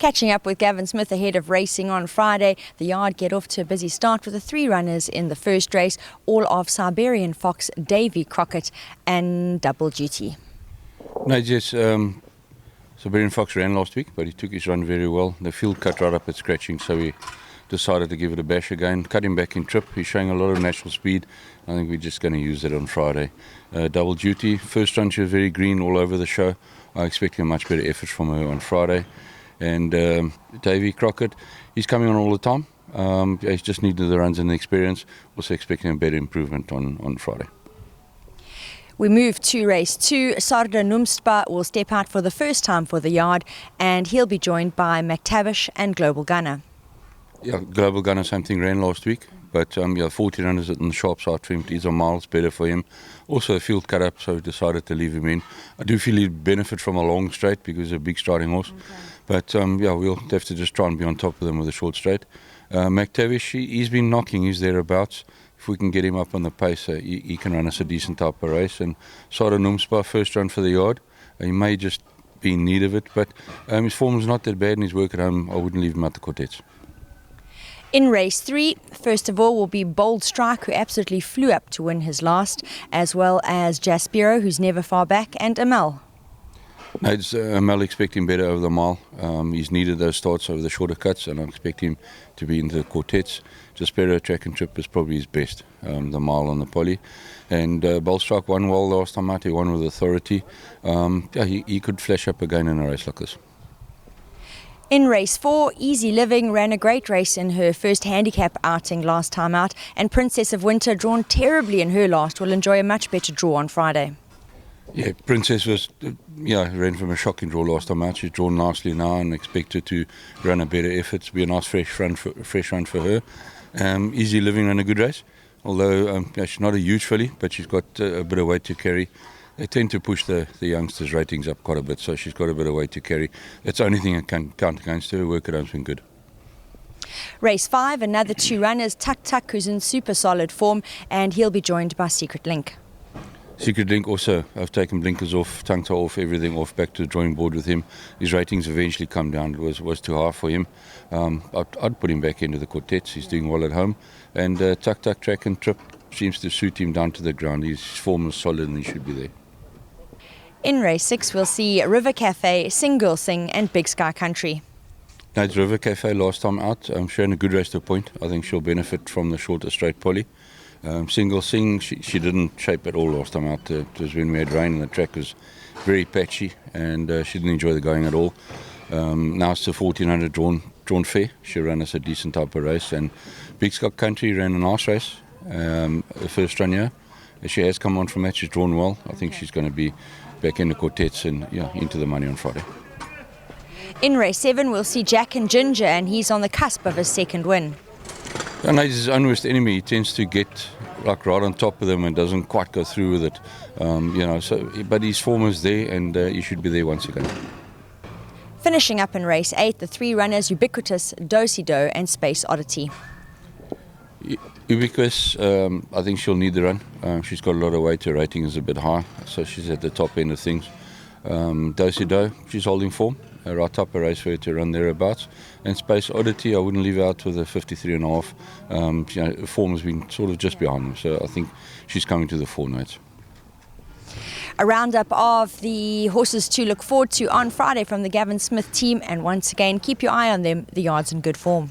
Catching up with Gavin Smith ahead of racing on Friday, the yard get off to a busy start with the 3 runners in the first race, all of Siberian Fox, Davy Crockett and Double Duty. No, just Siberian Fox ran last week, but he took his run very well. The field cut right up at scratching, so we decided to give it a bash again. Cut him back in trip. He's showing a lot of natural speed. I think we're just going to use it on Friday. Double Duty, first run she was very green all over the show. I expect a much better effort from her on Friday. And Davy Crockett, he's coming on all the time. He's just needed the runs and the experience. Also expecting a better improvement on Friday. We move to race 2. Sarda Numspa will step out for the first time for the yard, and he'll be joined by McTavish and Global Gunner. Yeah, Global Gunner, same thing, ran last week. But 40 runners on the sharp side for him. These are miles better for him. Also, a field cut up, so we decided to leave him in. I do feel he'd benefit from a long straight because he's a big starting horse. Okay. But we'll have to just try and be on top of them with a short straight. McTavish, he's been knocking, he's thereabouts. If we can get him up on the pace, he can run us a decent type of race. And Sarda Numspa, first run for the yard. He may just be in need of it, but his form is not that bad and his work at home, I wouldn't leave him out the quartets. In race 3, first of all will be Bold Strike, who absolutely flew up to win his last, as well as Jaspiro, who's never far back, and Amal. No, it's Amal expecting better over the mile. He's needed those starts over the shorter cuts, and I expect him to be into the quartets. Jaspiro track and trip is probably his best, the mile on the poly. And Bold Strike won well last time out, he won with authority. He could flash up again in a race like this. In race 4, Easy Living ran a great race in her first handicap outing last time out, and Princess of Winter, drawn terribly in her last, will enjoy a much better draw on Friday. Yeah, Princess was, ran from a shocking draw last time out. She's drawn nicely now and expected to run a better effort, to be a nice fresh run for her. Easy Living ran a good race, although she's not a huge filly, but she's got a bit of weight to carry. They tend to push the youngsters' ratings up quite a bit, so she's got a bit of weight to carry. That's the only thing I can count against her. Her work at home's been good. Race 5, another 2 runners, Tuk Tuk, who's in super solid form, and he'll be joined by Secret Link. Secret Link also, I've taken blinkers off, tongue tie off, everything off, back to the drawing board with him. His ratings eventually come down, it was too high for him. I'd put him back into the quartets, he's doing well at home. And Tuk Tuk track and trip seems to suit him down to the ground. His form is solid and he should be there. In race 6, we'll see River Cafe, Single Sing and Big Sky Country. No, it's River Cafe last time out. Showing a good race to a point. I think she'll benefit from the shorter straight poly. Single Sing, she didn't shape at all last time out. It was when we had rain and the track was very patchy and she didn't enjoy the going at all. Now it's the 1400 drawn fair. She ran us a decent type of race. And Big Sky Country ran a nice race, the first run here. She has come on from that, she's drawn well. I think she's going to be back in the quartets and into the money on Friday. In race 7, we'll see Jack and Ginger, and he's on the cusp of his second win. And he's his own worst enemy. He tends to get right on top of them and doesn't quite go through with it. But his form is there, and he should be there once again. Finishing up in race 8, the 3 runners, Ubiquitous, Do-Si-Do and Space Oddity. Ubiquitous, I think she'll need the run. She's got a lot of weight, her rating is a bit high, so she's at the top end of things. Do-Si-Do, she's holding form, right top a race for her to run thereabouts. And Space Oddity, I wouldn't leave her out with a 53.5. Form has been sort of just behind them, so I think she's coming to the 4 notes. A roundup of the horses to look forward to on Friday from the Gavin Smith team, and once again, keep your eye on them, the yard's in good form.